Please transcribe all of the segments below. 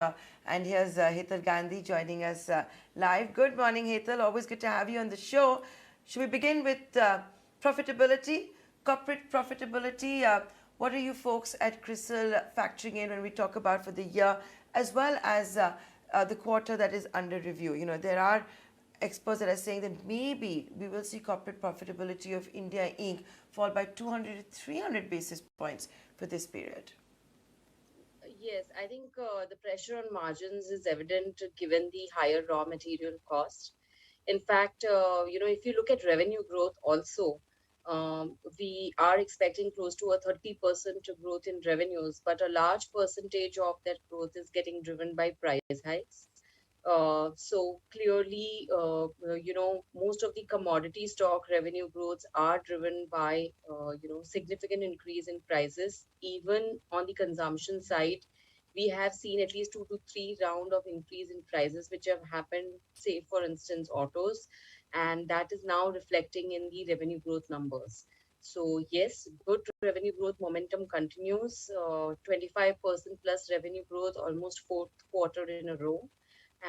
and here's Hetal Gandhi joining us live. Good morning, Hetal. Always good to have you on the show. Should we begin with profitability, corporate profitability? What are you folks at CRISIL factoring in when we talk about for the year, as well as the quarter that is under review? You know, there are experts that are saying that maybe we will see corporate profitability of India Inc. fall by 200 to 300 basis points for this period. Yes, I think the pressure on margins is evident given the higher raw material cost. In fact, if you look at revenue growth also, we are expecting close to a 30% growth in revenues, but a large percentage of that growth is getting driven by price hikes. So clearly, most of the commodity stock revenue growths are driven by, significant increase in prices. Even on the consumption side, we have seen at least 2 to 3 round of increase in prices, which have happened, say, for instance, autos, and that is now reflecting in the revenue growth numbers. So yes, good revenue growth momentum continues, 25% plus revenue growth, almost fourth quarter in a row,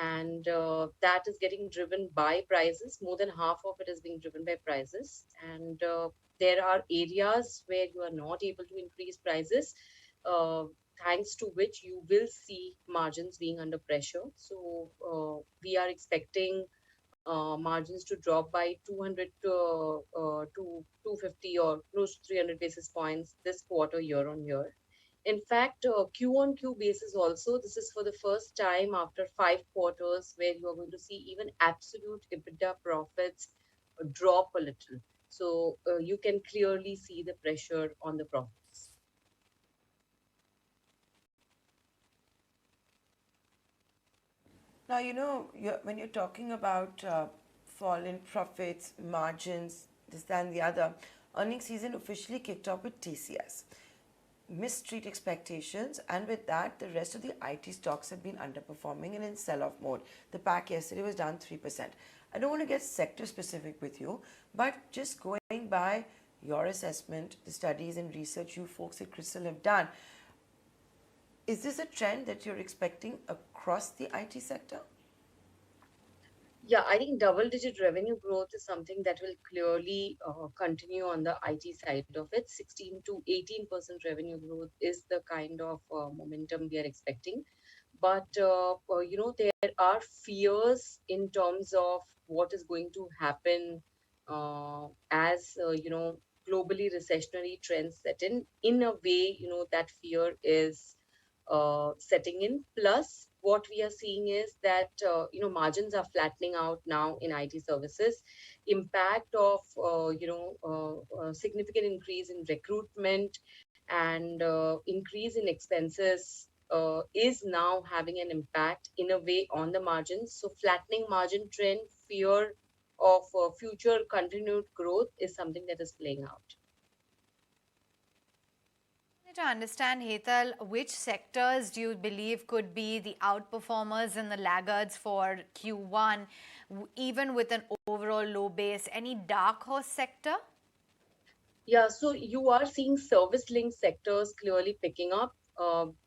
and that is getting driven by prices. More than half of it is being driven by prices, and there are areas where you are not able to increase prices, uh, thanks to which you will see margins being under pressure. So we are expecting margins to drop by 200 to 250 or close to 300 basis points this quarter year on year. In fact, Q on Q basis also, this is for the first time after 5 quarters where you are going to see even absolute EBITDA profits drop a little. So you can clearly see the pressure on the profits. Now, when you're talking about fall in profits, margins, this, that, and the other, earnings season officially kicked off with TCS. Missed street expectations, and with that, the rest of the IT stocks have been underperforming and in sell off mode. The pack yesterday was down 3%. I don't want to get sector specific with you, but just going by your assessment, the studies and research you folks at CRISIL have done, is this a trend that you're expecting across the IT sector? Yeah, I think double-digit revenue growth is something that will clearly continue on the IT side of it. 16 to 18% revenue growth is the kind of momentum we are expecting. But there are fears in terms of what is going to happen as globally recessionary trends set in. In a way, that fear is setting in. Plus, what we are seeing is that margins are flattening out now in IT services. Impact of significant increase in recruitment and increase in expenses is now having an impact in a way on the margins. So flattening margin trend, fear of future continued growth is something that is playing out. To understand, Hetal, which sectors do you believe could be the outperformers and the laggards for Q1, even with an overall low base? Any dark horse sector? Yeah, so you are seeing service-linked sectors clearly picking up.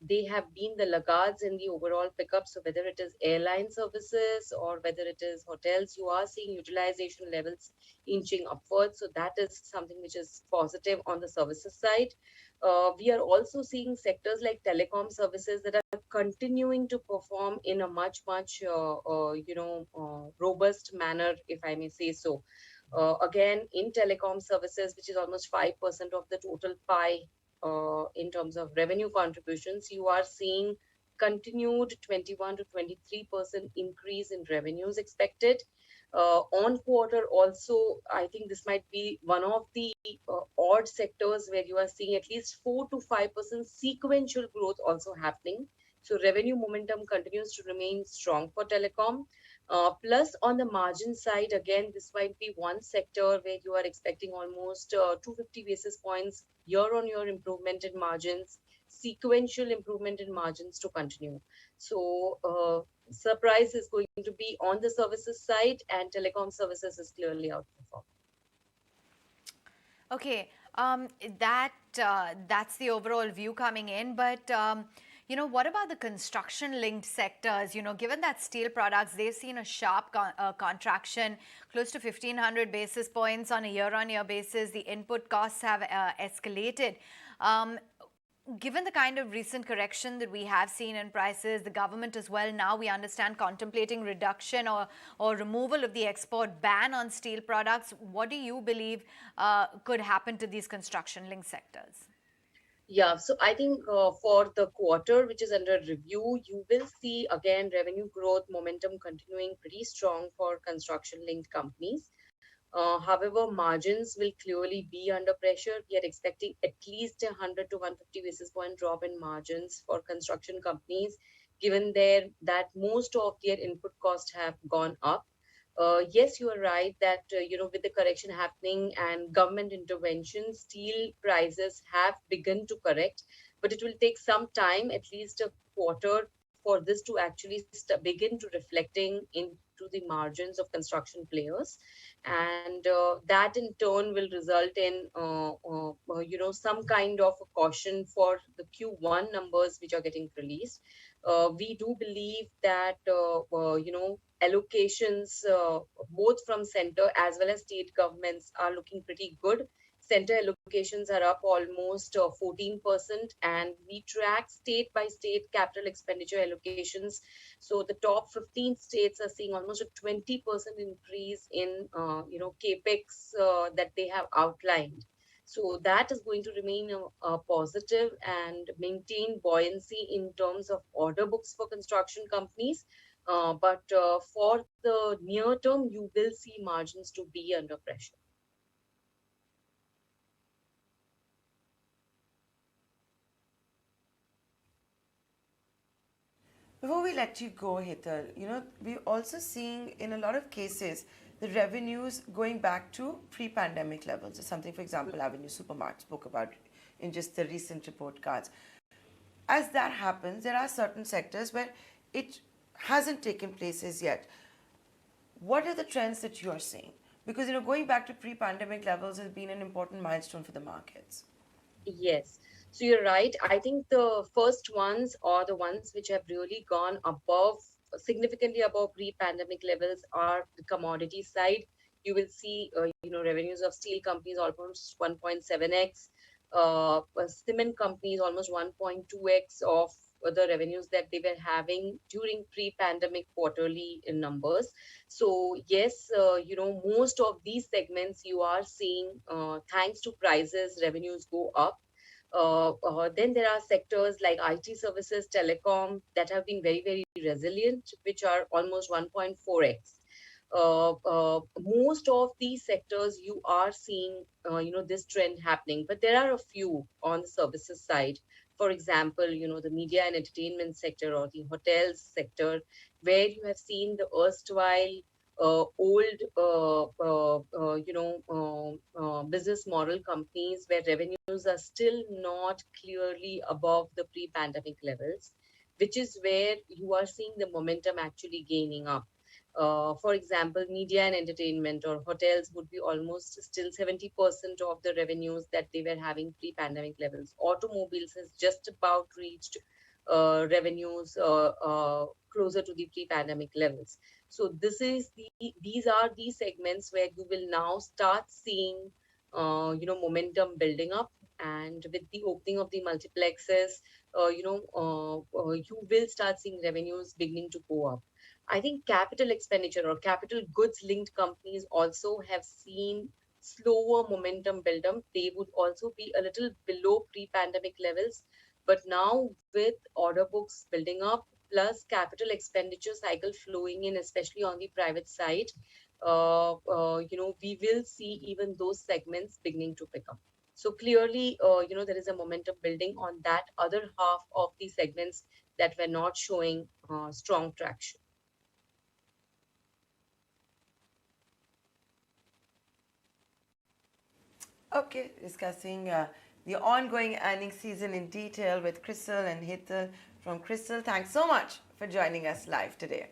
They have been the laggards in the overall pickup. So whether it is airline services or whether it is hotels, you are seeing utilization levels inching upwards. So that is something which is positive on the services side. We are also seeing sectors like telecom services that are continuing to perform in a much robust manner, if I may say so. Again, in telecom services, which is almost 5% of the total pie in terms of revenue contributions, you are seeing continued 21 to 23% increase in revenues expected. On quarter also, I think this might be one of the odd sectors where you are seeing at least 4 to 5% sequential growth also happening. So revenue momentum continues to remain strong for telecom. Plus, on the margin side, again, this might be one sector where you are expecting almost 250 basis points year on year improvement in margins, sequential improvement in margins to continue. So, surprise is going to be on the services side, and telecom services is clearly outperforming. Okay, that's the overall view coming in. But What about the construction-linked sectors? Given that steel products, they've seen a sharp contraction, close to 1,500 basis points on a year-on-year basis. The input costs have escalated. Given the kind of recent correction that we have seen in prices, the government as well, now we understand contemplating reduction or removal of the export ban on steel products. What do you believe could happen to these construction-linked sectors? Yeah, so I think for the quarter which is under review, you will see again revenue growth momentum continuing pretty strong for construction linked companies. However, margins will clearly be under pressure. We are expecting at least 100 to 150 basis point drop in margins for construction companies, given that most of their input costs have gone up. Yes, you are right that with the correction happening and government intervention, steel prices have begun to correct, but it will take some time, at least a quarter, for this to actually begin to reflecting into the margins of construction players, and that in turn will result in some kind of a caution for the Q1 numbers which are getting released. We do believe that allocations both from center as well as state governments are looking pretty good. Center allocations are up almost 14%, and we track state by state capital expenditure allocations. So the top 15 states are seeing almost a 20% increase in capex that they have outlined. So that is going to remain a positive and maintain buoyancy in terms of order books for construction companies. But for the near term, you will see margins to be under pressure. Before we let you go, Hetal, we're also seeing in a lot of cases the revenues going back to pre-pandemic levels. It's something, for example, Avenue Supermart spoke about in just the recent report cards. As that happens, there are certain sectors where it hasn't taken place as yet. What are the trends that you are seeing? Because going back to pre-pandemic levels has been an important milestone for the markets. Yes. So you're right. I think the first ones or the ones which have really gone above, significantly above pre-pandemic levels are the commodity side. You will see, revenues of steel companies almost 1.7x, cement companies almost 1.2x of the revenues that they were having during pre-pandemic quarterly numbers. So yes, most of these segments you are seeing, thanks to prices, revenues go up. Then there are sectors like IT services, telecom that have been very, very resilient, which are almost 1.4x. Most of these sectors you are seeing, this trend happening, but there are a few on the services side. For example, the media and entertainment sector or the hotels sector, where you have seen the erstwhile old, business model companies where revenues are still not clearly above the pre-pandemic levels, which is where you are seeing the momentum actually gaining up. For example, media and entertainment or hotels would be almost still 70% of the revenues that they were having pre-pandemic levels. Automobiles has just about reached revenues closer to the pre-pandemic levels. So these are the segments where you will now start seeing momentum building up, and with the opening of the multiplexes, you will start seeing revenues beginning to go up. I think capital expenditure or capital goods linked companies also have seen slower momentum build up. They would also be a little below pre-pandemic levels, but now with order books building up plus capital expenditure cycle flowing in, especially on the private side, we will see even those segments beginning to pick up. So clearly, there is a momentum building on that other half of the segments that were not showing strong traction. Okay, discussing the ongoing earnings season in detail with CRISIL and Hetal from CRISIL. Thanks so much for joining us live today.